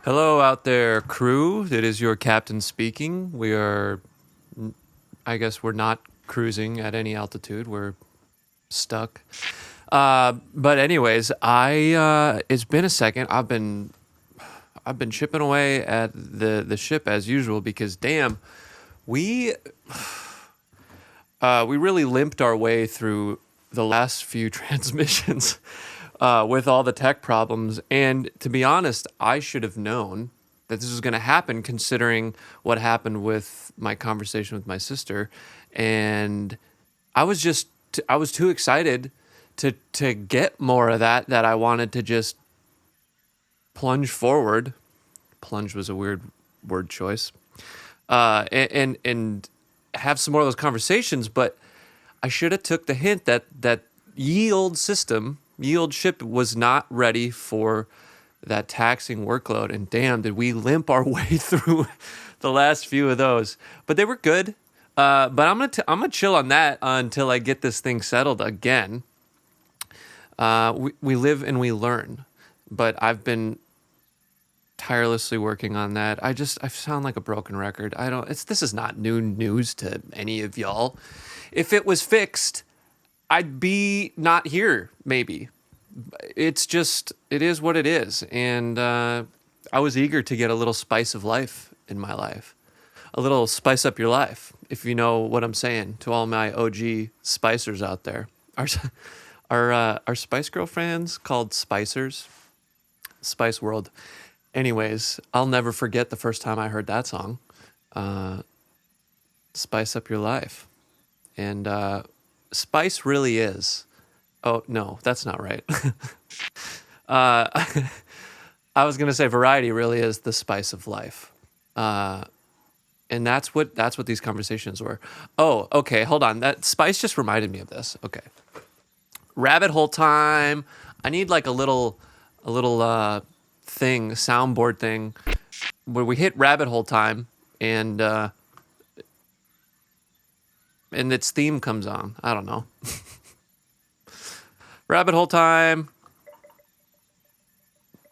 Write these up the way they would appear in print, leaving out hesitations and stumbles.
Hello out there, crew. It is your captain speaking. We are, I guess we're not cruising at any altitude. We're stuck. But anyways, it's been a second. I've been chipping away at the ship as usual because damn, we really limped our way through the last few transmissions. With all the tech problems. And to be honest, I should have known that this was going to happen considering what happened with my conversation with my sister. And I was too excited to get more of that I wanted to just plunge forward. Plunge was a weird word choice. And have some more of those conversations. But I should have took the hint that ye old ship was not ready for that taxing workload, and damn, did we limp our way through the last few of those. But they were good. But I'm gonna chill on that until I get this thing settled again. We live and we learn, but I've been tirelessly working on that. I sound like a broken record. This is not new news to any of y'all. If it was fixed, I'd be not here, maybe. It is what it is. And I was eager to get a little spice of life in my life. A little spice up your life, if you know what I'm saying, to all my OG spicers out there. Are Spice Girl fans called Spicers? Spice World. Anyways, I'll never forget the first time I heard that song. Spice up your life. And spice really is. Oh, no, that's not right. I was going to say variety really is the spice of life. And that's what these conversations were. Oh, okay, hold on. That spice just reminded me of this. Okay. Rabbit hole time. I need like a little thing, soundboard thing where we hit rabbit hole time and its theme comes on. I don't know. Rabbit hole time.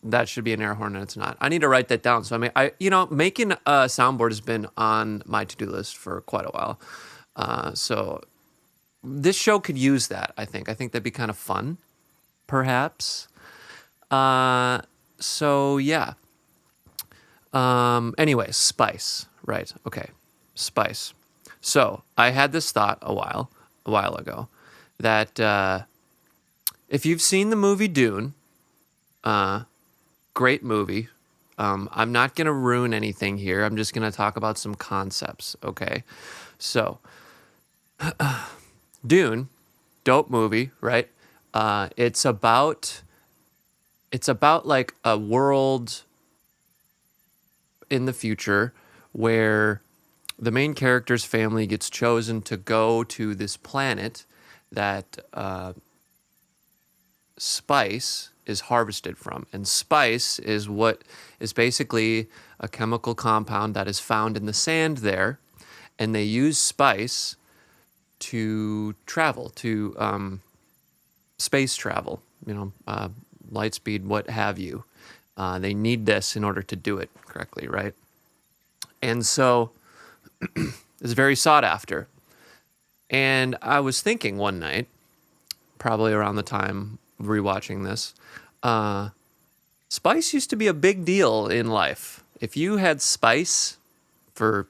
That should be an air horn, and it's not. I need to write that down. So making a soundboard has been on my to-do list for quite a while. So this show could use that. I think that'd be kind of fun, perhaps. So yeah. Anyway, spice. Right. Okay. Spice. So I had this thought a while ago that if you've seen the movie Dune, great movie. I'm not going to ruin anything here. I'm just going to talk about some concepts, okay? So, Dune, dope movie, right? It's about like a world in the future where the main character's family gets chosen to go to this planet that spice is harvested from. And spice is what is basically a chemical compound that is found in the sand there. And they use spice to travel, to space travel, light speed, what have you. They need this in order to do it correctly, right? And so it's very sought after. And I was thinking one night, probably around the time rewatching this, spice used to be a big deal in life. If you had spice for,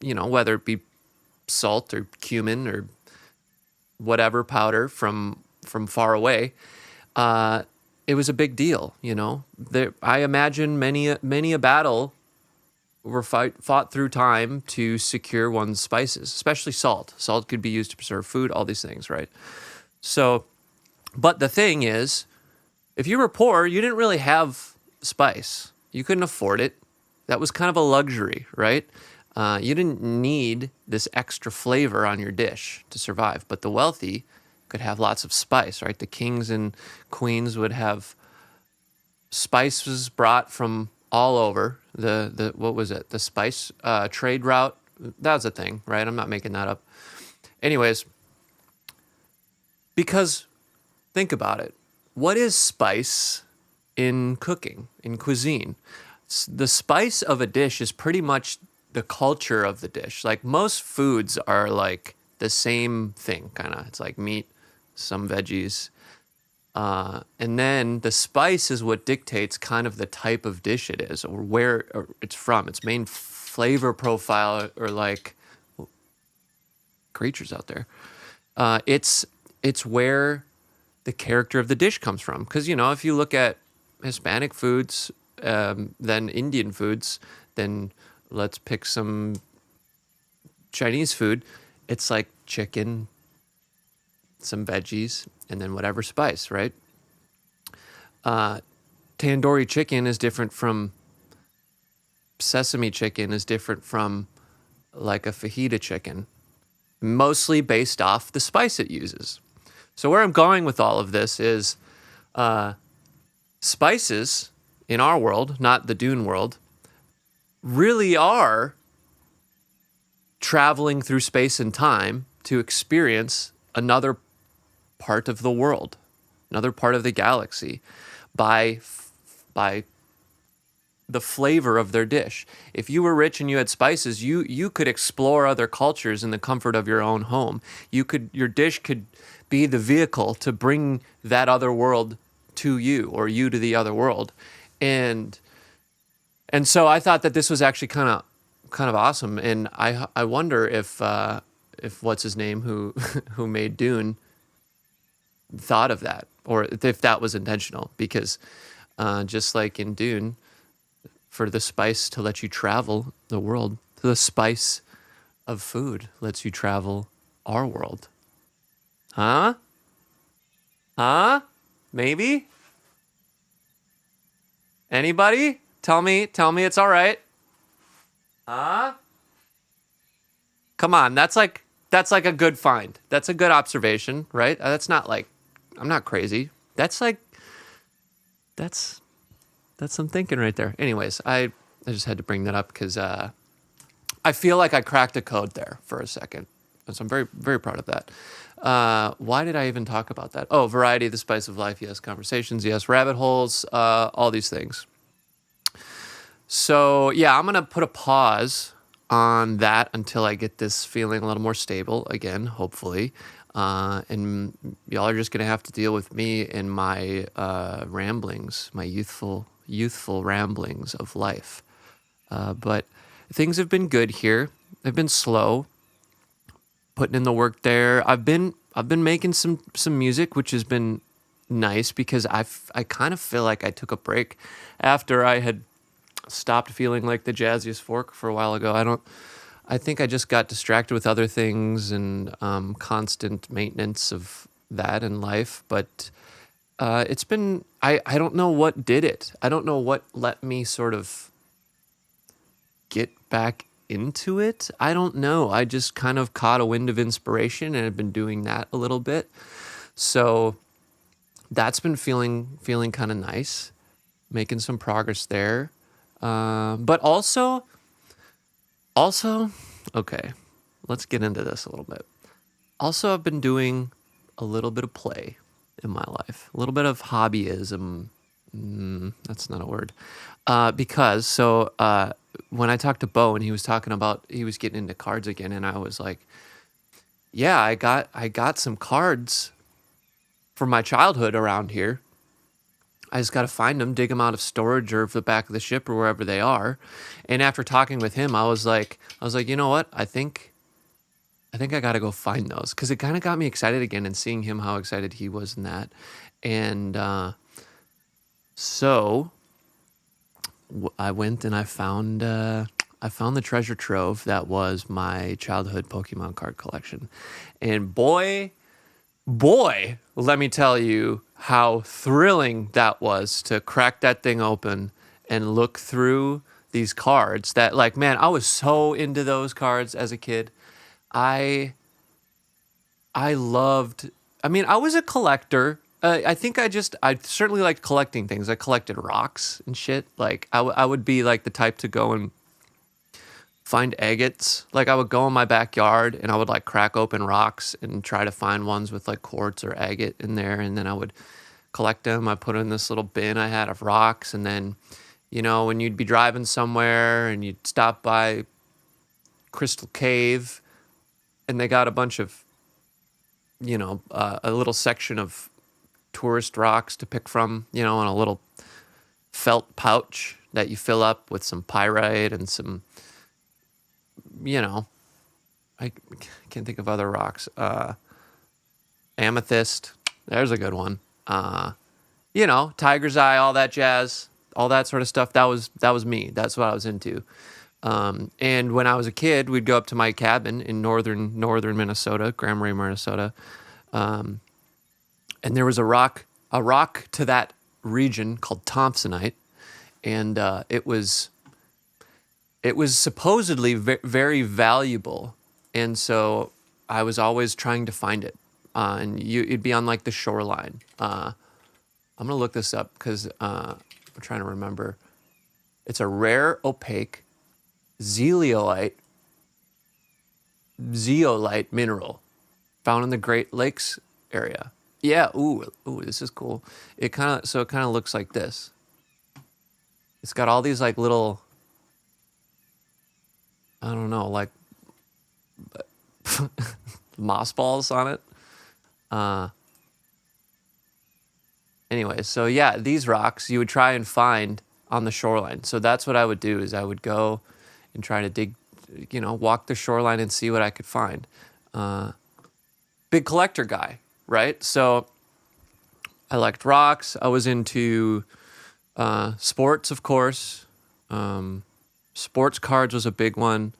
whether it be salt or cumin or whatever powder from far away, it was a big deal. I imagine many a battle were fought through time to secure one's spices, especially salt. Salt could be used to preserve food, all these things, right? So, but the thing is, if you were poor, you didn't really have spice. You couldn't afford it. That was kind of a luxury, right? You didn't need this extra flavor on your dish to survive. But the wealthy could have lots of spice, right? The kings and queens would have spices brought from all over. The what was it? The spice trade route. That was a thing, right? I'm not making that up. Anyways, because think about it. What is spice in cooking, in cuisine? The spice of a dish is pretty much the culture of the dish. Like most foods are like the same thing, kind of. It's like meat, some veggies. And then the spice is what dictates kind of the type of dish it is or where it's from, its main flavor profile or like creatures out there. It's where the character of the dish comes from. Because, you know, if you look at Hispanic foods, then Indian foods, then let's pick some Chinese food. It's like chicken, some veggies, and then whatever spice, right? Tandoori chicken is different from sesame chicken, is different from like a fajita chicken, mostly based off the spice it uses. So where I'm going with all of this is spices in our world, not the Dune world, really are traveling through space and time to experience another part of the world, another part of the galaxy by the flavor of their dish. If you were rich and you had spices, you could explore other cultures in the comfort of your own home. Your dish could be the vehicle to bring that other world to you or you to the other world. And so I thought that this was actually kind of awesome. And I wonder if what's his name who made Dune thought of that, or if that was intentional, because just like in Dune, for the spice to let you travel the world, the spice of food lets you travel our world. Huh? Maybe? Anybody? Tell me it's all right. Huh? Come on, that's like a good find. That's a good observation, right? That's not like, I'm not crazy. That's some thinking right there. Anyways, I just had to bring that up because I feel like I cracked a code there for a second. And so I'm very, very proud of that. Why did I even talk about that? Oh, variety, the spice of life. Yes. Conversations. Yes. Rabbit holes. All these things. So yeah, I'm going to put a pause on that until I get this feeling a little more stable again, hopefully. And y'all are just going to have to deal with me and my ramblings, my youthful ramblings of life. But things have been good here. They've been slow, putting in the work there. I've been making some music, which has been nice because I kind of feel like I took a break after I had stopped feeling like the jazziest fork for a while ago. I think I just got distracted with other things and constant maintenance of that in life. But it's been, I don't know what did it. I don't know what let me sort of get back into it. I don't know. I just kind of caught a wind of inspiration and have been doing that a little bit. So that's been feeling kind of nice, making some progress there. But also, okay, let's get into this a little bit. Also, I've been doing a little bit of play in my life, a little bit of hobbyism. That's not a word. Because when I talked to Bo and he was talking about, he was getting into cards again, and I was like, yeah, I got some cards from my childhood around here. I just got to find them, dig them out of storage or the back of the ship or wherever they are. And after talking with him, I was like, you know what? I think I got to go find those, because it kind of got me excited again, and seeing him, how excited he was in that. And so I went and I found the treasure trove that was my childhood Pokemon card collection. And boy, let me tell you how thrilling that was to crack that thing open and look through these cards that, like, man, I was so into those cards as a kid. I loved I mean, I was a collector. I think I certainly liked collecting things. I collected rocks and shit. Like I would be like the type to go and find agates. Like I would go in my backyard and I would like crack open rocks and try to find ones with like quartz or agate in there, and then I would collect them. I put in this little bin I had of rocks, and then, you know, when you'd be driving somewhere and you'd stop by Crystal Cave, and they got a bunch of, you know, a little section of tourist rocks to pick from, you know, in a little felt pouch that you fill up with some pyrite and some, you know, I can't think of other rocks. Amethyst, there's a good one. You know, tiger's eye, all that jazz, all that sort of stuff. That was me. That's what I was into. And when I was a kid, we'd go up to my cabin in northern Minnesota, Grand Marais, Minnesota. And there was a rock to that region called Thompsonite, and it was supposedly very valuable, and so I was always trying to find it. And it'd be on like the shoreline. I'm gonna look this up because I'm trying to remember. It's a rare opaque zeolite mineral found in the Great Lakes area. Yeah, ooh, this is cool. It kind of looks like this. It's got all these like little, I don't know, like moss balls on it. Anyway, so yeah, these rocks you would try and find on the shoreline. So that's what I would do, is I would go and try to dig, you know, walk the shoreline and see what I could find. Big collector guy, right? So I liked rocks. I was into sports, of course. Sports cards was a big one.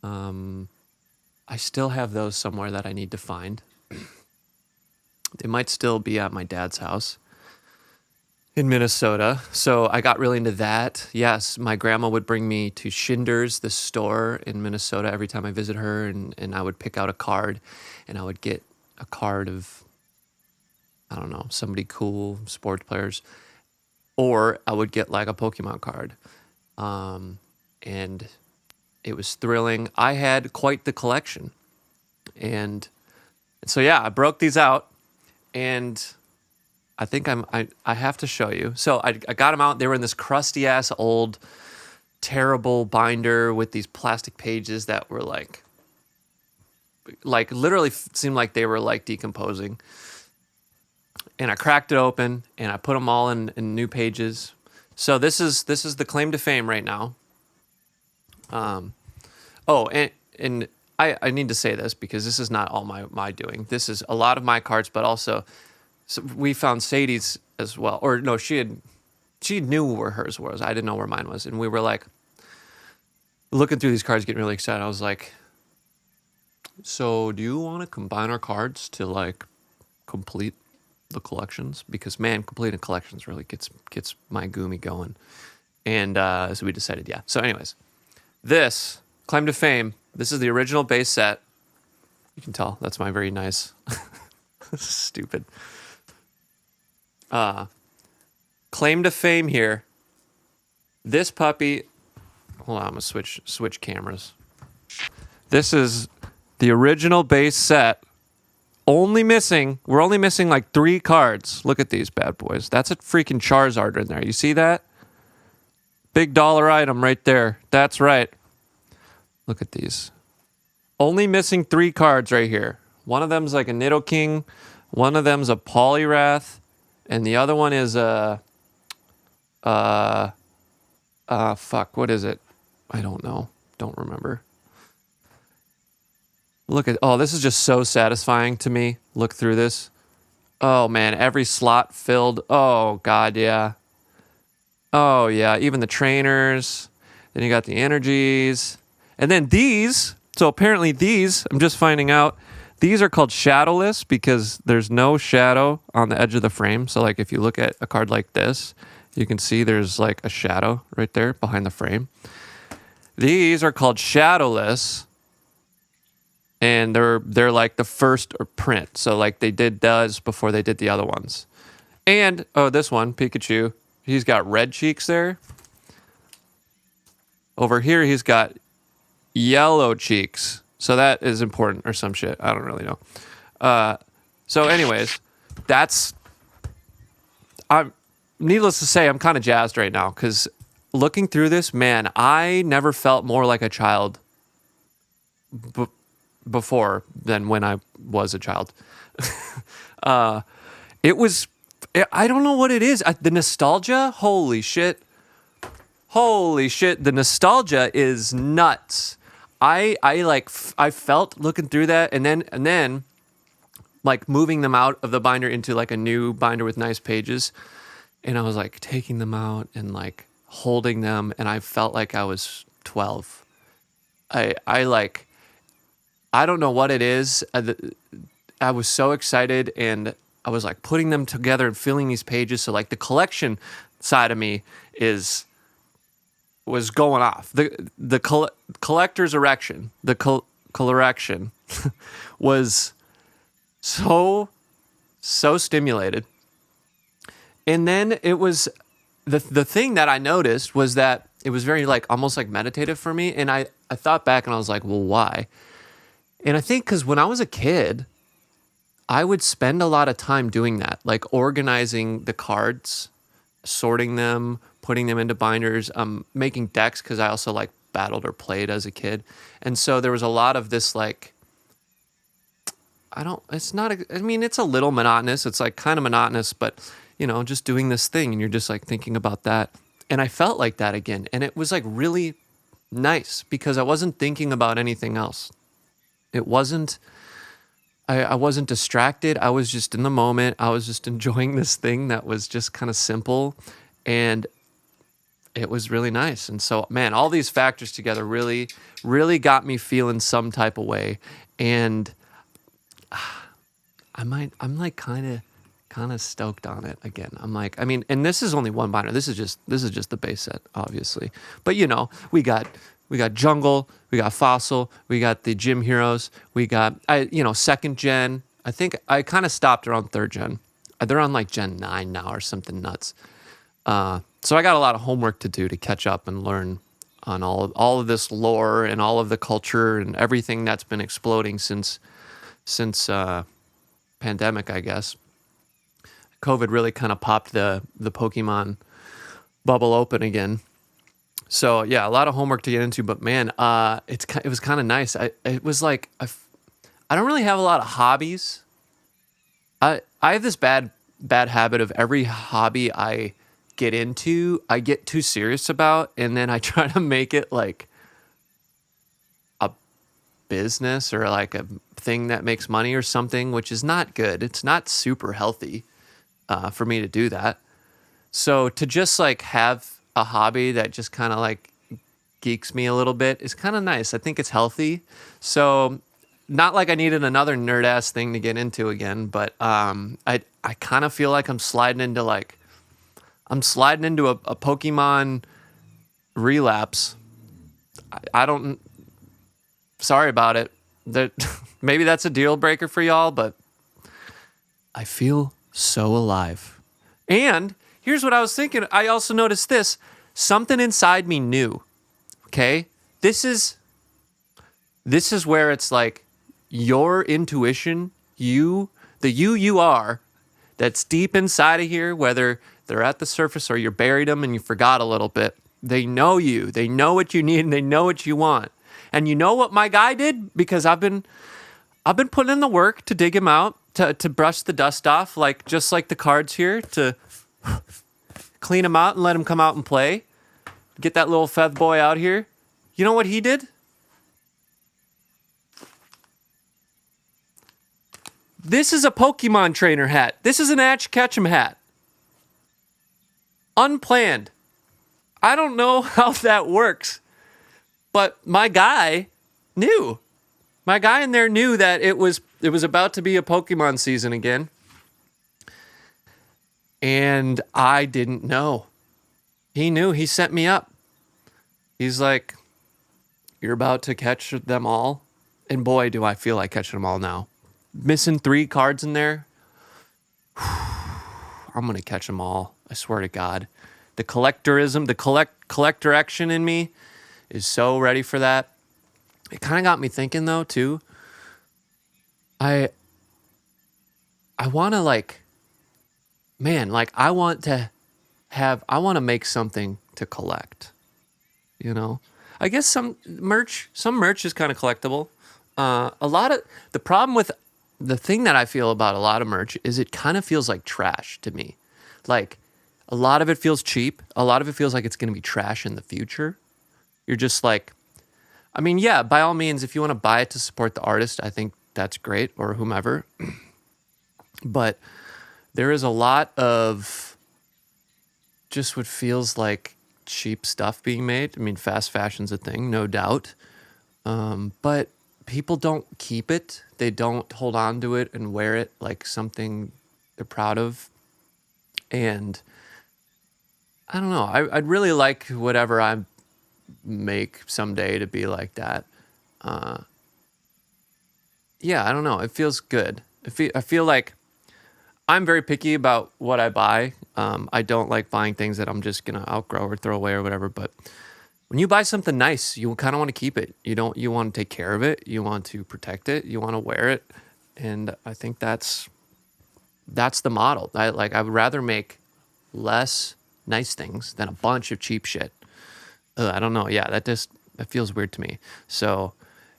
I still have those somewhere that I need to find. They might still be at my dad's house in Minnesota. So I got really into that. Yes, my grandma would bring me to Schindler's, the store in Minnesota, every time I visit her, and I would pick out a card, and I would get a card of, I don't know, somebody cool, sports players, or I would get like a Pokemon card. And it was thrilling. I had quite the collection. And so, yeah, I broke these out, and I think I have to show you. So I got them out. They were in this crusty ass old terrible binder with these plastic pages that were like literally seemed like they were like decomposing. And I cracked it open and I put them all in new pages. So this is the claim to fame right now. And I need to say this because this is not all my doing. This is a lot of my cards, but also we found Sadie's as well. Or no, she knew where hers was. I didn't know where mine was. And we were like looking through these cards, getting really excited. I was like, so do you want to combine our cards to like complete the collections? Because man, completing collections really gets my Gumi going. And so we decided, yeah. So anyways, this claim to fame, this is the original base set. You can tell that's my very nice stupid claim to fame here. This puppy, hold on, I'm gonna switch cameras. This is the original base set. We're only missing like 3 cards. Look at these bad boys. That's a freaking Charizard in there. You see that? Big dollar item right there. That's right. Look at these. Only missing 3 cards right here. One of them's like a Nidoking. One of them's a Poliwrath. And the other one is a... fuck, what is it? I don't know. Don't remember. Look at... Oh, this is just so satisfying to me. Look through this. Oh, man. Every slot filled. Oh, God, yeah. Oh, yeah. Even the trainers. Then you got the energies. And then these... So apparently these, I'm just finding out, these are called shadowless because there's no shadow on the edge of the frame. So like if you look at a card like this, you can see there's like a shadow right there behind the frame. These are called shadowless. and they're like the first print. So like they did those before they did the other ones. And oh, this one, Pikachu, he's got red cheeks there. Over here, he's got yellow cheeks. So that is important or some shit. I don't really know. So anyways, I'm needless to say, I'm kind of jazzed right now because looking through this, man, I never felt more like a child before than when I was a child. It was, I don't know what it is. The nostalgia, holy shit. Holy shit, the nostalgia is nuts. I felt looking through that and then like moving them out of the binder into like a new binder with nice pages. And I was like taking them out and like holding them, and I felt like I was 12. I don't know what it is. I was so excited, and I was like putting them together and filling these pages. So like the collection side of me was going off. The collector's erection, the Collerection was so stimulated. And then it was the thing that I noticed was that it was very like almost like meditative for me. And I thought back and I was like, well, why? And I think because when I was a kid, I would spend a lot of time doing that, like organizing the cards, sorting them, putting them into binders, making decks, because I also like battled or played as a kid. And so there was a lot of this like, it's a little monotonous. It's like kind of monotonous, but you know, just doing this thing and you're just like thinking about that. And I felt like that again. And it was like really nice because I wasn't thinking about anything else. It wasn't, I wasn't distracted. I was just in the moment. I was just enjoying this thing that was just kind of simple, and it was really nice. And so, man, all these factors together really, really got me feeling some type of way. And I'm like kind of stoked on it again. I'm like, I mean, and this is only one binder. This is just the base set, obviously. But you know, we got Jungle, we got Fossil, we got the Gym Heroes, we got second gen. I think I kind of stopped around third gen. They're on like Gen 9 now or something nuts. So I got a lot of homework to do to catch up and learn on all of this lore and all of the culture and everything that's been exploding since pandemic, I guess. COVID really kind of popped the Pokemon bubble open again. So yeah, a lot of homework to get into, but man, it was kind of nice. It was like I don't really have a lot of hobbies. I have this bad habit of every hobby I get into, I get too serious about, and then I try to make it like a business or like a thing that makes money or something, which is not good. It's not super healthy for me to do that. So to just like have a hobby that just kind of like geeks me a little bit is kind of nice. I think it's healthy. So not like I needed another nerd ass thing to get into again, but I kind of feel like I'm sliding into a Pokemon relapse. Sorry about it. Maybe that's a deal breaker for y'all, but I feel so alive. And here's what I was thinking. I also noticed this. Something inside me knew. Okay? This is where it's like your intuition, you are, that's deep inside of here, whether they're at the surface or you buried them and you forgot a little bit. They know you. They know what you need and they know what you want. And you know what my guy did? Because I've been putting in the work to dig him out, to brush the dust off, just like the cards here, to clean him out and let him come out and play. Get that little feather boy out here. You know what he did? This is a Pokemon trainer hat. This is an Ketchum hat. Unplanned. I don't know how that works, but my guy knew. My guy in there knew that it was about to be a Pokemon season again. And I didn't know. He knew. He set me up. He's like, you're about to catch them all. And boy, do I feel like catching them all now. Missing 3 cards in there. I'm going to catch them all. I swear to God. The collectorism, the collector action in me is so ready for that. It kind of got me thinking though too. I want to like, man, like I want to make something to collect, you know? I guess some merch is kind of collectible. A lot of the problem with the thing that I feel about a lot of merch is it kind of feels like trash to me. Like a lot of it feels cheap. A lot of it feels like it's going to be trash in the future. You're just like, I mean, yeah, by all means, if you want to buy it to support the artist, I think that's great, or whomever. But there is a lot of just what feels like cheap stuff being made. I mean, fast fashion's a thing, no doubt. But people don't keep it. They don't hold on to it and wear it like something they're proud of. And I don't know. I'd really like whatever I make someday to be like that. Yeah, I don't know. It feels good. I feel like I'm very picky about what I buy. I don't like buying things that I'm just gonna outgrow or throw away or whatever. But when you buy something nice, you kind of want to keep it. You want to take care of it. You want to protect it. You want to wear it. And I think that's the model. I would rather make less nice things than a bunch of cheap shit. I don't know. Yeah, that feels weird to me. So,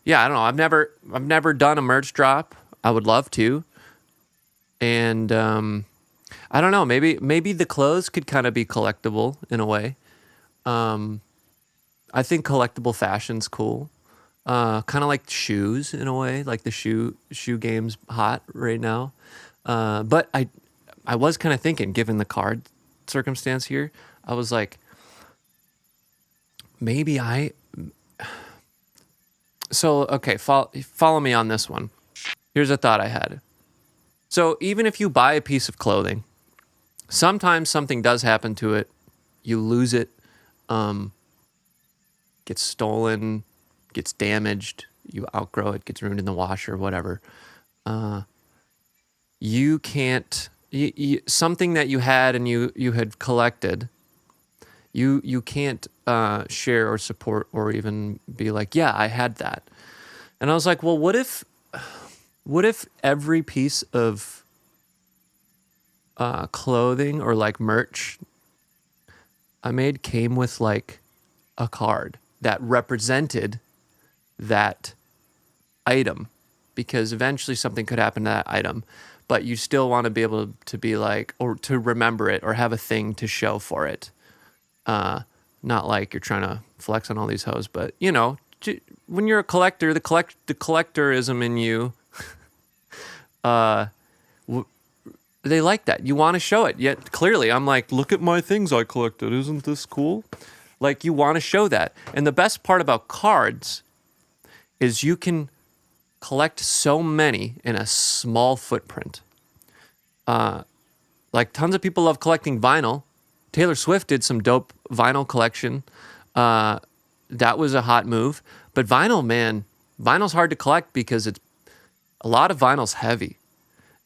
yeah, I don't know. I've never done a merch drop. I would love to. And I don't know. Maybe the clothes could kind of be collectible in a way. I think collectible fashion's cool. Kind of like shoes in a way, like the shoe game's hot right now. But I was kind of thinking, given the card circumstance here, I was like, maybe So, okay, follow me on this one. Here's a thought I had. So even if you buy a piece of clothing, sometimes something does happen to it. You lose it, gets stolen, gets damaged, you outgrow it, gets ruined in the washer, whatever. You can't, something that you had and you had collected, you can't share or support or even be like, yeah, I had that. And I was like, well, what if every piece of clothing or like merch I made came with like a card that represented that item, because eventually something could happen to that item, but you still want to be able to be like, or to remember it or have a thing to show for it. Not like you're trying to flex on all these hoes, but you know, when you're a collector, the collectorism in you, they like that. You want to show it. Yet clearly I'm like, look at my things I collected. Isn't this cool? Like you want to show that. And the best part about cards is you can collect so many in a small footprint. Like tons of people love collecting vinyl. Taylor Swift did some dope vinyl collection. That was a hot move. But vinyl, man, vinyl's hard to collect because a lot of vinyl's heavy.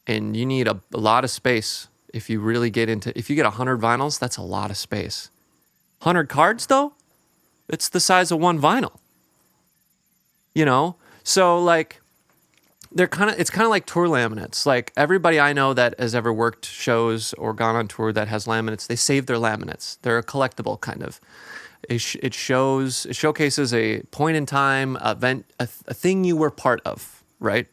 And you need a lot of space if you really if you get 100 vinyls, that's a lot of space. 100 cards though, it's the size of one vinyl. You know? So like, it's kind of like tour laminates. Like everybody I know that has ever worked shows or gone on tour that has laminates, they save their laminates. They're a collectible kind of. It showcases a point in time event, a thing you were part of, right?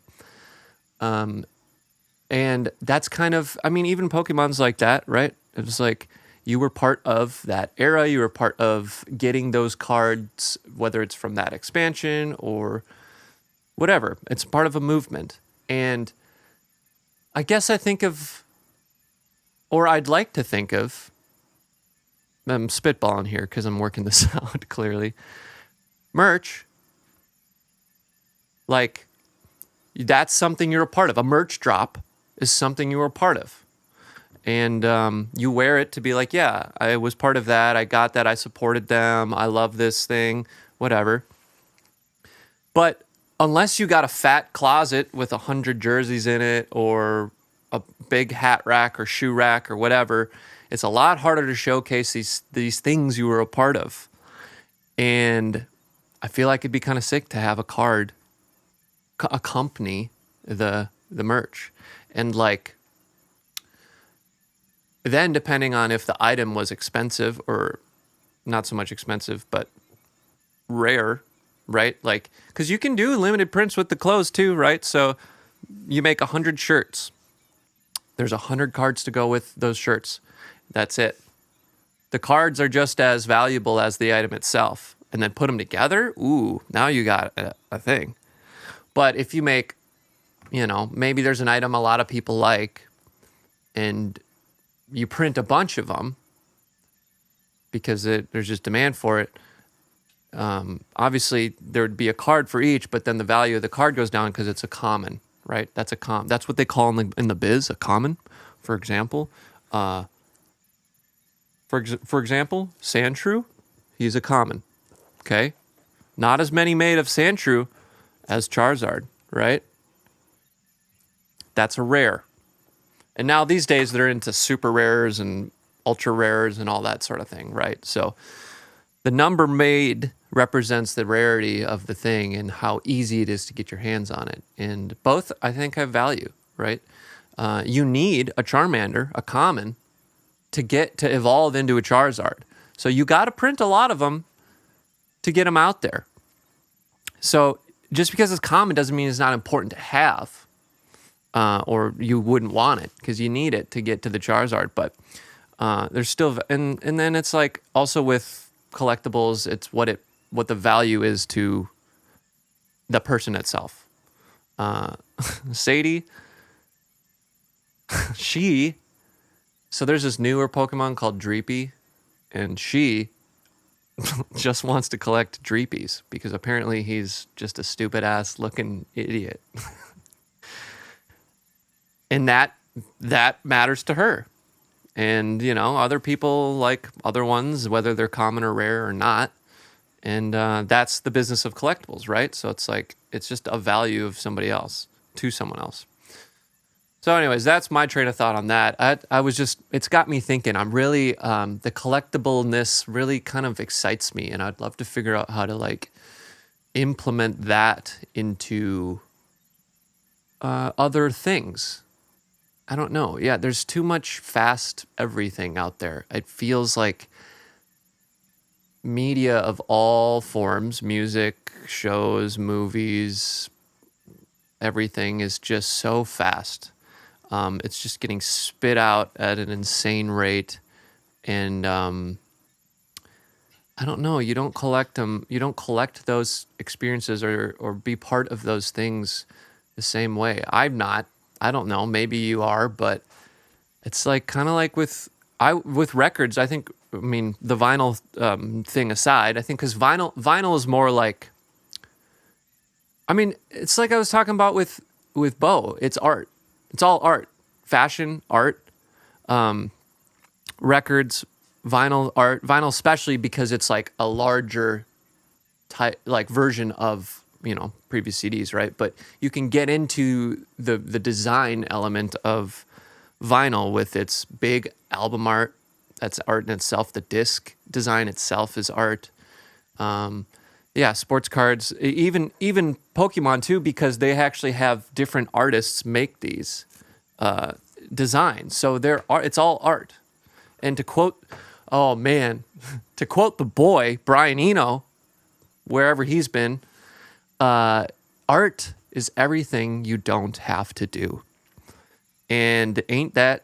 And that's kind of, I mean, even Pokemon's like that, right? It was like you were part of that era. You were part of getting those cards, whether it's from that expansion or whatever. It's part of a movement. And I guess I think of, or I'd like to think of, I'm spitballing here because I'm working this out clearly. Merch, like that's something you're a part of. A merch drop is something you were a part of. And you wear it to be like, yeah, I was part of that. I got that. I supported them. I love this thing, whatever. But unless you got a fat closet with 100 jerseys in it or a big hat rack or shoe rack or whatever, it's a lot harder to showcase these things you were a part of. And I feel like it'd be kind of sick to have a card accompany the merch. And like, then depending on if the item was expensive or not so much expensive, but rare, right? Like, because you can do limited prints with the clothes too, right? So you make 100 shirts. There's 100 cards to go with those shirts. That's it. The cards are just as valuable as the item itself. And then put them together, ooh, now you got a thing. But if you make, maybe there's an item a lot of people like, and you print a bunch of them because there's just demand for it. Obviously, there would be a card for each, but then the value of the card goes down because it's a common, right? That's that's what they call in the biz a common. For example, Sandshrew, he's a common. Okay, not as many made of Sandshrew as Charizard, right? That's a rare. And now these days they're into super rares and ultra rares and all that sort of thing, right? So the number made represents the rarity of the thing and how easy it is to get your hands on it. And both, I think, have value, right? You need a Charmander, a common, to evolve into a Charizard. So you got to print a lot of them to get them out there. So just because it's common doesn't mean it's not important to have, or you wouldn't want it because you need it to get to the Charizard. But there's still, and then it's like also with collectibles, it's what the value is to the person itself. Sadie, so there's this newer Pokemon called Dreepy, and she just wants to collect Dreepies because apparently he's just a stupid ass looking idiot. And that matters to her. And, other people like other ones, whether they're common or rare or not. And that's the business of collectibles, right? So it's like, it's just a value of somebody else to someone else. So anyways, that's my train of thought on that. It's got me thinking. I'm really, the collectibleness really kind of excites me, and I'd love to figure out how to like implement that into other things. I don't know. Yeah, there's too much fast everything out there. It feels like media of all forms, music, shows, movies, everything is just so fast. It's just getting spit out at an insane rate. And I don't know, you don't collect them. You don't collect those experiences or be part of those things the same way. I'm not. I don't know. Maybe you are, but it's like kind of like with records. I think. I mean, the vinyl thing aside, I think because vinyl is more like. I mean, it's like I was talking about with Bo. It's art. It's all art, fashion, art, records, vinyl art, vinyl especially because it's like a larger type, like version of previous CDs, right? But you can get into the design element of vinyl with its big album art. That's art in itself. The disc design itself is art. Yeah, sports cards, even Pokemon too, because they actually have different artists make these designs. So it's all art. And to quote the boy, Brian Eno, wherever he's been, art is everything you don't have to do. And ain't that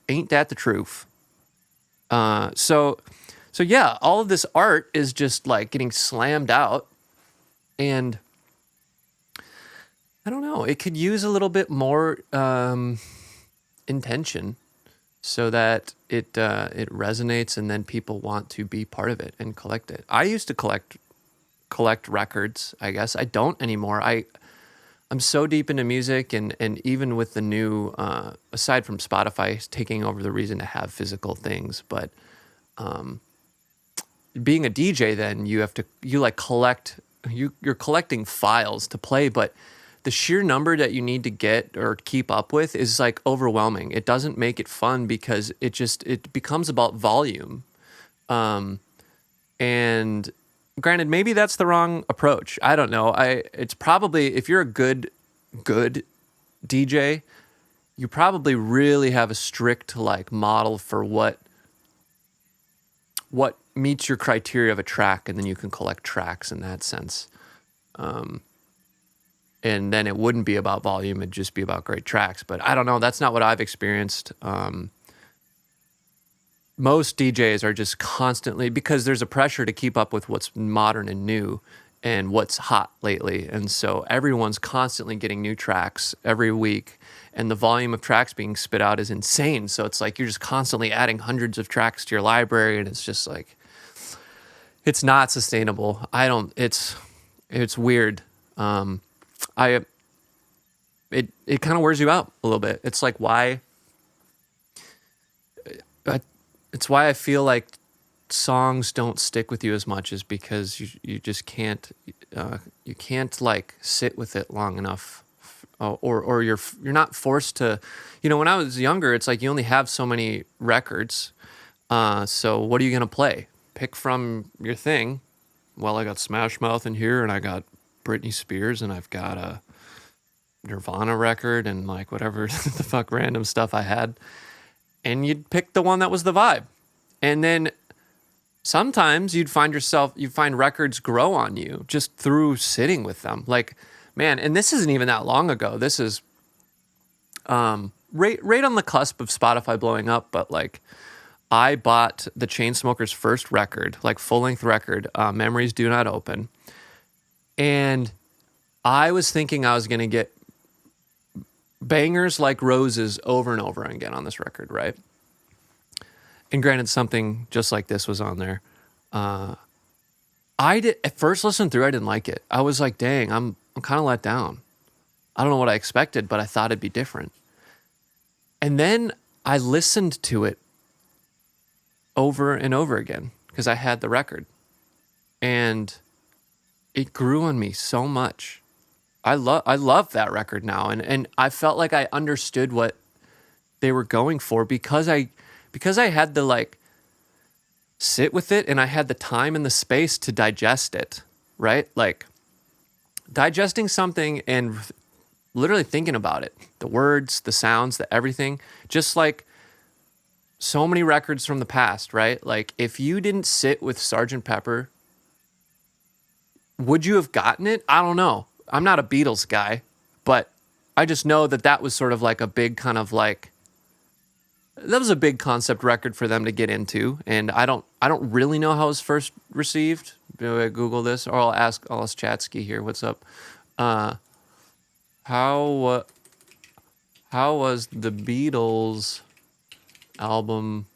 the truth? So yeah, all of this art is just like getting slammed out, and I don't know, it could use a little bit more intention so that it resonates, and then people want to be part of it and collect it. I used to collect records, I guess. I don't anymore. I'm so deep into music, and even with the new, aside from Spotify taking over the reason to have physical things, but being a DJ, then you like collect you're collecting files to play, but the sheer number that you need to get or keep up with is like overwhelming. It doesn't make it fun because it becomes about volume. And granted, maybe that's the wrong approach. I don't know. It's probably, if you're a good DJ, you probably really have a strict like model for what meets your criteria of a track, and then you can collect tracks in that sense. And then it wouldn't be about volume; it'd just be about great tracks. But I don't know. That's not what I've experienced. Most DJs are just constantly, because there's a pressure to keep up with what's modern and new and what's hot lately. And so everyone's constantly getting new tracks every week, and the volume of tracks being spit out is insane. So it's like you're just constantly adding hundreds of tracks to your library, and it's just like, it's not sustainable. It's weird. It kind of wears you out a little bit. It's like it's why I feel like songs don't stick with you as much, is because you just can't you can't like sit with it long enough, or you're not forced to. When I was younger, it's like you only have so many records, so what are you gonna play? Pick from your thing. Well, I got Smash Mouth in here, and I got Britney Spears, and I've got a Nirvana record, and like whatever the fuck random stuff I had. And you'd pick the one that was the vibe. And then sometimes you'd find records grow on you just through sitting with them. Like, man, and this isn't even that long ago. This is right on the cusp of Spotify blowing up. But like, I bought the Chainsmokers' first record, like full-length record, Memories Do Not Open. And I was thinking I was going to get bangers like Roses over and over again on this record, right? And granted, something just like this was on there. I did at first listen through, I didn't like it. I was like, dang, I'm kind of let down. I don't know what I expected, but I thought it'd be different. And then I listened to it over and over again because I had the record, and it grew on me so much. I love that record now, and I felt like I understood what they were going for because I had to like sit with it, and I had the time and the space to digest it, right? Like digesting something and literally thinking about it, the words, the sounds, the everything, just like so many records from the past, right? Like if you didn't sit with Sgt. Pepper, would you have gotten it? I don't know. I'm not a Beatles guy, but I just know that was sort of like a big kind of like, that was a big concept record for them to get into. And I don't really know how it was first received. Do I Google this, or I'll ask Chatsky here. What's up? How was the Beatles album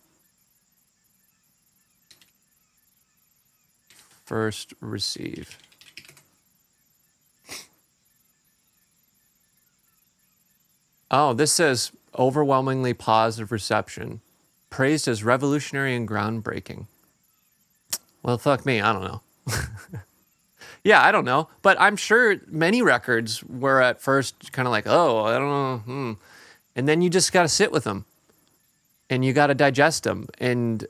first received? Oh, this says overwhelmingly positive reception, praised as revolutionary and groundbreaking. Well, fuck me, I don't know. Yeah, I don't know, but I'm sure many records were at first kind of like, oh, I don't know, and then you just got to sit with them, and you got to digest them, and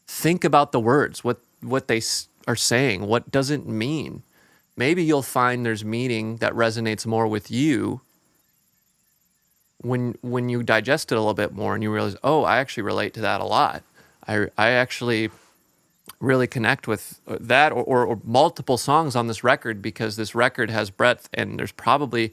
think about the words, what they are saying, what does it mean. Maybe you'll find there's meaning that resonates more with you when you digest it a little bit more, and you realize, oh, I actually relate to that a lot. I actually really connect with that or multiple songs on this record, because this record has breadth, and there's probably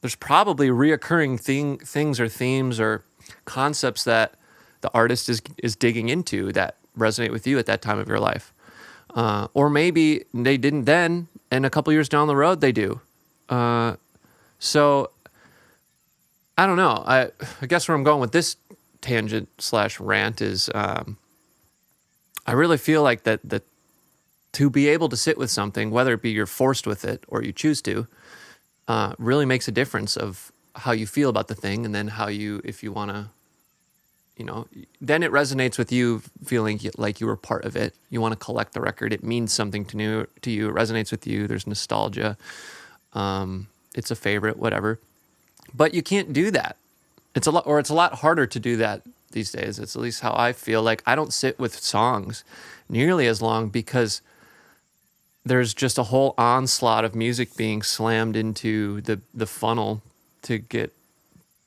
reoccurring things or themes or concepts that the artist is digging into that resonate with you at that time of your life. Or maybe they didn't then, and a couple years down the road they do. So I don't know. I guess where I'm going with this tangent / rant is I really feel like that to be able to sit with something, whether it be you're forced with it or you choose to, really makes a difference of how you feel about the thing, and then how you, if you want to you know, then it resonates with you feeling like you were part of it. You want to collect the record. It means something to you. It resonates with you. There's nostalgia. It's a favorite, whatever. But you can't do that. It's a lot harder to do that these days. It's at least how I feel. Like I don't sit with songs nearly as long because there's just a whole onslaught of music being slammed into the funnel to get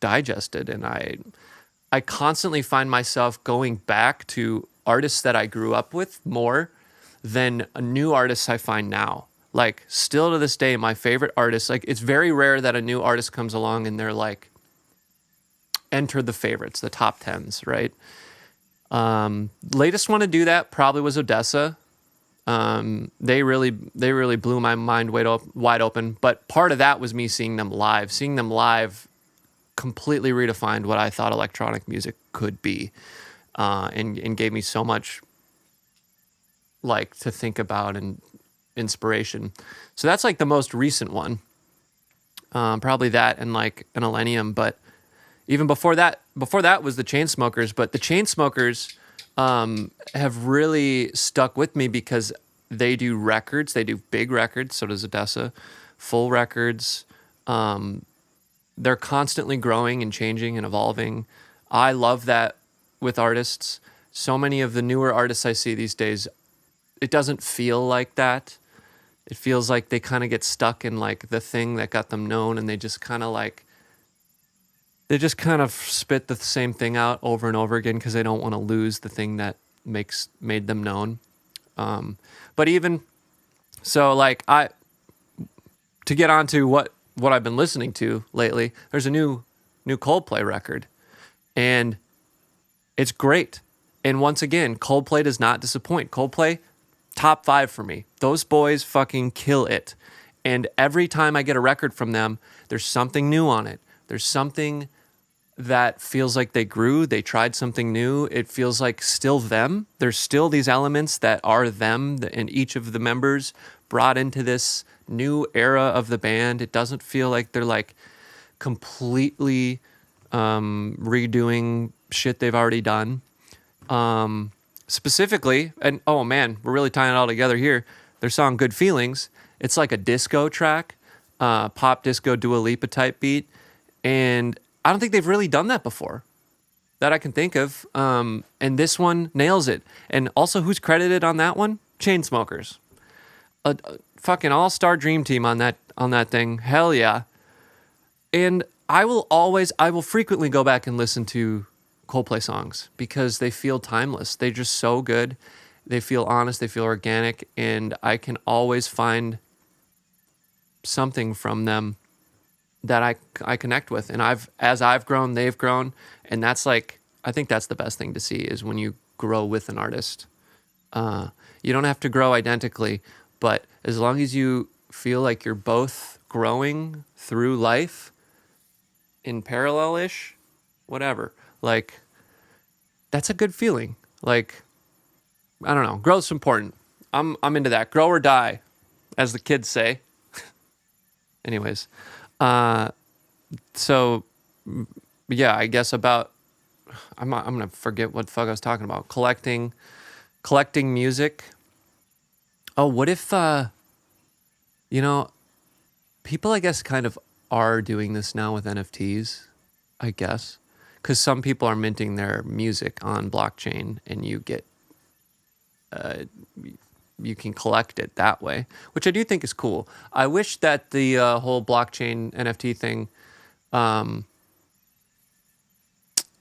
digested, and I constantly find myself going back to artists that I grew up with more than new artists I find now. Like still to this day, my favorite artists, like it's very rare that a new artist comes along and they're like enter the favorites, the top tens, right? Latest one to do that probably was Odessa. They really blew my mind wide open. But part of that was me seeing them live. Seeing them live completely redefined what I thought electronic music could be, and gave me so much like to think about and inspiration. So that's like the most recent one. Probably that and like an Millennium, but even before that was the Chainsmokers. But the Chainsmokers have really stuck with me because they do records. They do big records. So does Odessa. Full records. They're constantly growing and changing and evolving. I love that with artists. So many of the newer artists I see these days, it doesn't feel like that. It feels like they kind of get stuck in like the thing that got them known, and they just kind of spit the same thing out over and over again because they don't want to lose the thing that made them known. But even so, like to get onto what I've been listening to lately, there's a new Coldplay record, and it's great. And once again, Coldplay does not disappoint. Coldplay, top 5 for me. Those boys fucking kill it. And every time I get a record from them, there's something new on it. There's something that feels like they grew. They tried something new. It feels like still them. There's still these elements that are them, and each of the members brought into this new era of the band. It doesn't feel like they're like completely redoing shit they've already done. Specifically, and oh man, we're really tying it all together here. Their song "Good Feelings." It's like a disco track, pop disco Dua Lipa type beat, and I don't think they've really done that before that I can think of. And this one nails it. And also, who's credited on that one? Chainsmokers. A fucking all-star dream team on that thing. Hell yeah. And I will frequently go back and listen to Coldplay songs because they feel timeless. They're just so good. They feel honest. They feel organic. And I can always find something from them that I connect with. And as I've grown, they've grown. And that's like, I think that's the best thing to see is when you grow with an artist. You don't have to grow identically, but as long as you feel like you're both growing through life in parallel-ish, whatever, like, that's a good feeling. Like, I don't know, growth's important. I'm into that. Grow or die, as the kids say. Anyways, so yeah, I guess about, I'm gonna forget what the fuck I was talking about. Collecting music. Oh, what if, people, I guess, kind of are doing this now with NFTs, I guess. Because some people are minting their music on blockchain and you can collect it that way, which I do think is cool. I wish that the whole blockchain NFT thing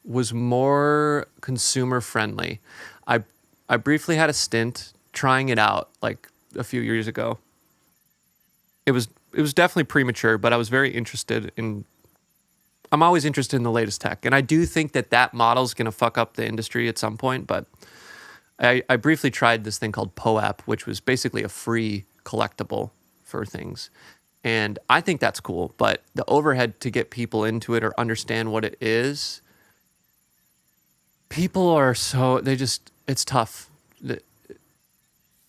was more consumer friendly. I briefly had a stint trying it out like a few years ago. It was definitely premature, but I was very interested in. I'm always interested in the latest tech, and I do think that model is going to fuck up the industry at some point. But I briefly tried this thing called POAP, which was basically a free collectible for things, and I think that's cool. But the overhead to get people into it or understand what it is, people are it's tough.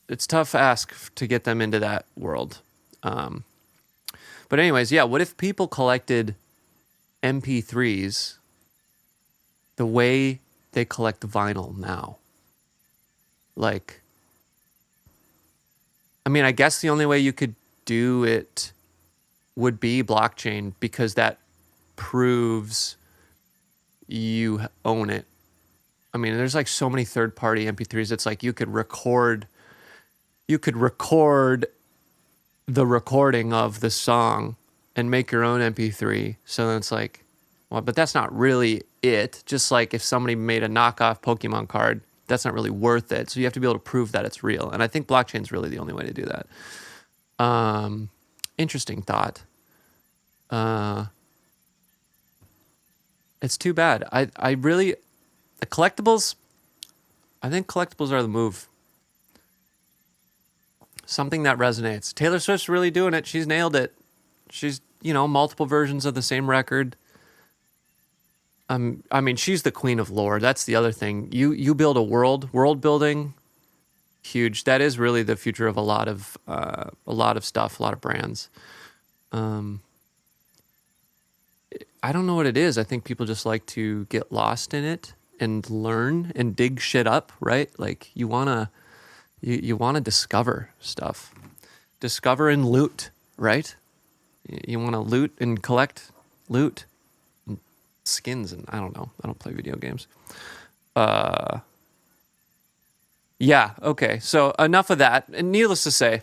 It's tough ask to get them into that world. But anyways, yeah, what if people collected MP3s the way they collect vinyl now. Like, I mean, I guess the only way you could do it would be blockchain, because that proves you own it. I mean, there's like so many third-party MP3s. It's like you could record the recording of the song and make your own MP3. So then it's like, well, but that's not really it. Just like if somebody made a knockoff Pokemon card, that's not really worth it. So you have to be able to prove that it's real. And I think blockchain's really the only way to do that. Interesting thought. It's too bad. I really, the collectibles, I think collectibles are the move. Something that resonates. Taylor Swift's really doing it. She's nailed it. She's, multiple versions of the same record. I mean, she's the queen of lore. That's the other thing. You build a world building, huge. That is really the future of a lot of stuff, a lot of brands. I don't know what it is. I think people just like to get lost in it and learn and dig shit up, right? Like you wanna discover stuff, discover and loot, right? You want to loot and collect loot. Skins, and I don't know. I don't play video games. Yeah, okay. So enough of that. And needless to say,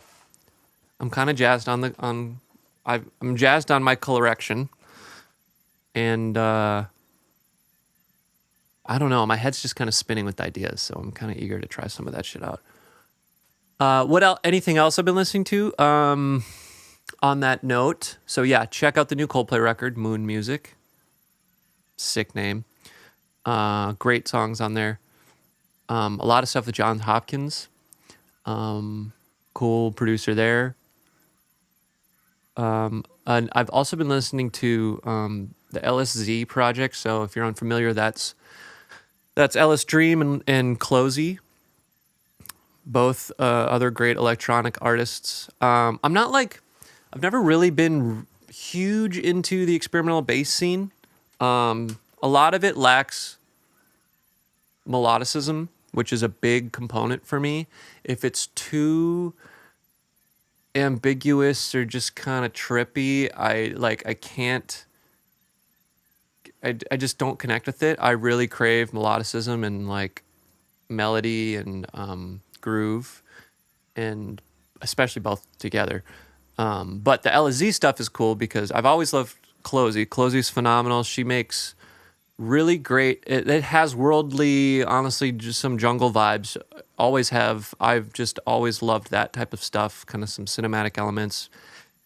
I'm kind of jazzed I'm jazzed on my Collerection. And I don't know, my head's just kind of spinning with ideas, so I'm kind of eager to try some of that shit out. What else? Anything else I've been listening to? On that note, so yeah, check out the new Coldplay record, Moon Music. Sick name. Great songs on there. A lot of stuff with John Hopkins. Cool producer there. And I've also been listening to the LSZ project. So if you're unfamiliar, that's Ellis Dream and Closey. Both other great electronic artists. I've never really been huge into the experimental bass scene. A lot of it lacks melodicism, which is a big component for me. If it's too ambiguous or just kind of trippy, I just don't connect with it. I really crave melodicism and like melody and groove, and especially both together. But the LSZ stuff is cool because I've always loved Closey. Closey's phenomenal. She makes really great. It has worldly, honestly, just some jungle vibes. Always have. I've just always loved that type of stuff. Kind of some cinematic elements.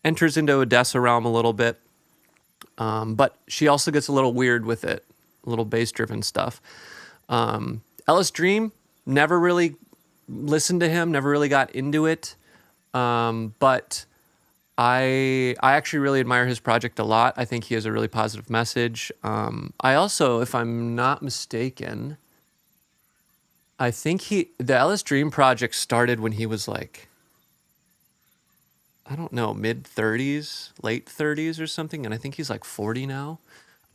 Enters into Odessa realm a little bit, but she also gets a little weird with it. A little bass-driven stuff. Ellis Dream, never really listened to him. Never really got into it, but I actually really admire his project a lot. I think he has a really positive message. I also, if I'm not mistaken, I think the Ellis Dream project started when he was like, I don't know, mid-30s, late 30s or something, and I think he's like 40 now.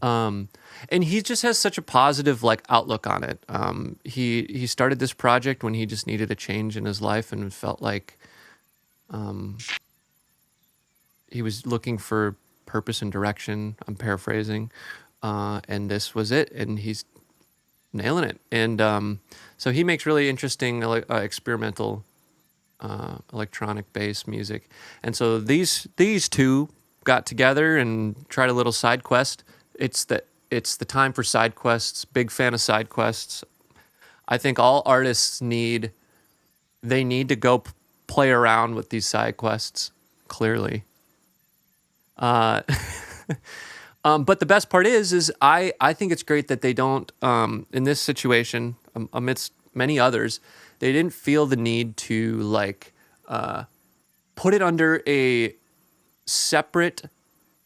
And he just has such a positive like outlook on it. He started this project when he just needed a change in his life and felt like he was looking for purpose and direction. I'm paraphrasing. And this was it. And he's nailing it. And so he makes really interesting experimental electronic bass music. And so these two got together and tried a little side quest. It's the time for side quests. Big fan of side quests. I think all artists need to go play around with these side quests, clearly. But the best part is I think it's great that they don't, in this situation, amidst many others, they didn't feel the need to like put it under a separate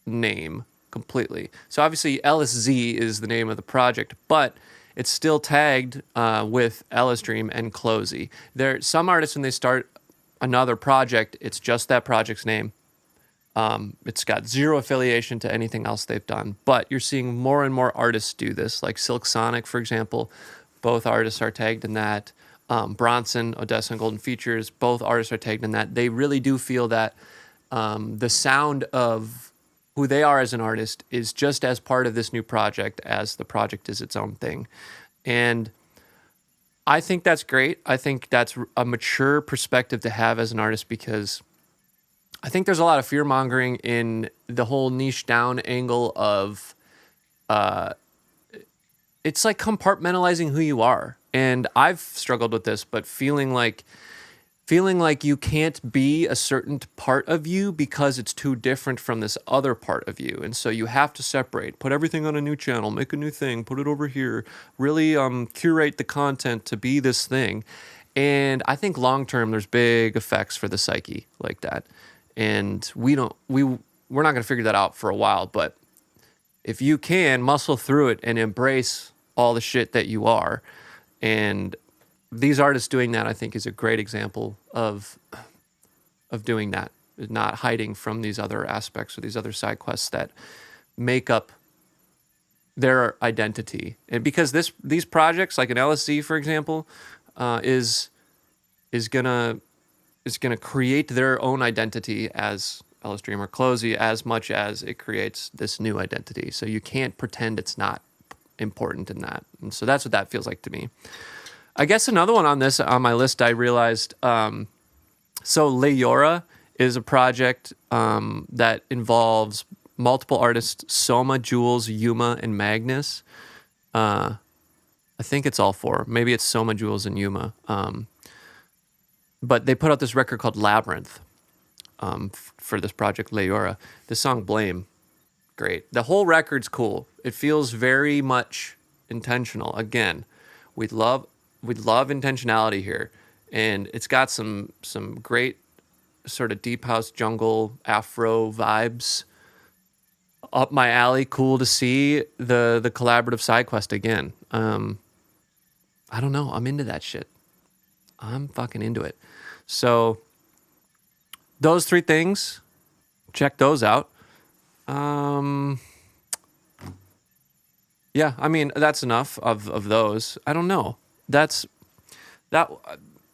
name completely. So obviously LSZ is the name of the project, but it's still tagged with Ellis Dream and Closey. Some artists, when they start another project, it's just that project's name. It's got zero affiliation to anything else they've done. But you're seeing more and more artists do this, like Silk Sonic, for example, both artists are tagged in that. Bronson, Odessa, and Golden Features, both artists are tagged in that. They really do feel that the sound of who they are as an artist is just as part of this new project as the project is its own thing. And I think that's great. I think that's a mature perspective to have as an artist, because I think there's a lot of fear mongering in the whole niche down angle of it's like compartmentalizing who you are. And I've struggled with this, but feeling like you can't be a certain part of you because it's too different from this other part of you. And so you have to separate, put everything on a new channel, make a new thing, put it over here, really curate the content to be this thing. And I think long term there's big effects for the psyche like that. And we're not going to figure that out for a while, but if you can muscle through it and embrace all the shit that you are, and these artists doing that, I think, is a great example of doing that, not hiding from these other aspects or these other side quests that make up their identity. And because these projects, like an LSD, for example, is gonna create their own identity as LS Dream or Closey as much as it creates this new identity. So you can't pretend it's not important in that. And so that's what that feels like to me. I guess another one on my list, I realized, so Leora is a project that involves multiple artists, Soma, Jules, Yuma, and Magnus. I think it's all four. Maybe it's Soma, Jules, and Yuma. But they put out this record called Labyrinth for this project, Leora. The song Blame, great. The whole record's cool. It feels very much intentional. Again, we'd love intentionality here, and it's got some great sort of deep house, jungle, Afro vibes up my alley. Cool to see the collaborative side quest again. I don't know. I'm into that shit. I'm fucking into it. So those three things, check those out. Yeah, I mean, that's enough of those. I don't know.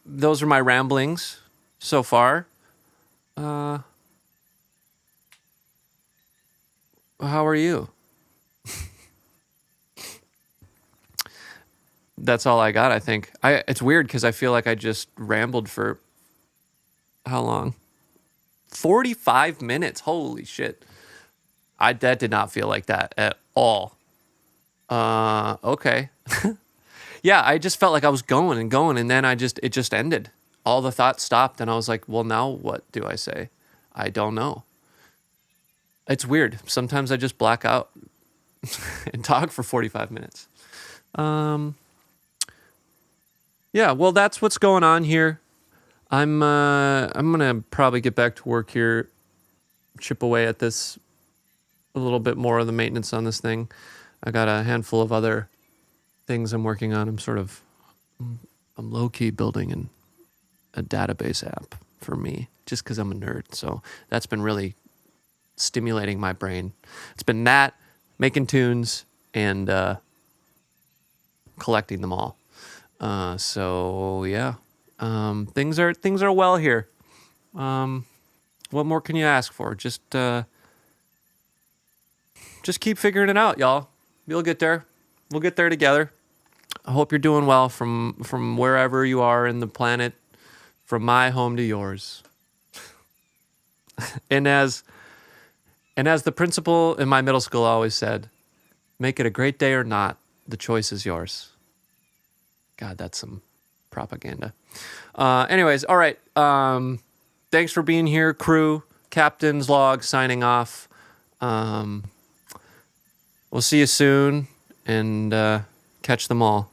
Those are my ramblings so far. How are you? That's all I got, I think. It's weird because I feel like I just rambled for how long? 45 minutes. Holy shit. That did not feel like that at all. Okay. Yeah, I just felt like I was going, and then it just ended. All the thoughts stopped, and I was like, well, now what do I say? I don't know. It's weird. Sometimes I just black out and talk for 45 minutes. Yeah, well, that's what's going on here. I'm gonna probably get back to work here, chip away at this a little bit more of the maintenance on this thing. I got a handful of other things I'm working on. I'm low-key building a database app for me, just because I'm a nerd. So that's been really stimulating my brain. It's been that, making tunes, and collecting them all. So yeah, things are well here. What more can you ask for? Just keep figuring it out, y'all. You'll get there. We'll get there together. I hope you're doing well from wherever you are in the planet, from my home to yours. and as the principal in my middle school always said, make it a great day or not, the choice is yours. God, that's some propaganda. Anyways, all right. Thanks for being here, crew. Captain's log signing off. We'll see you soon, and catch them all.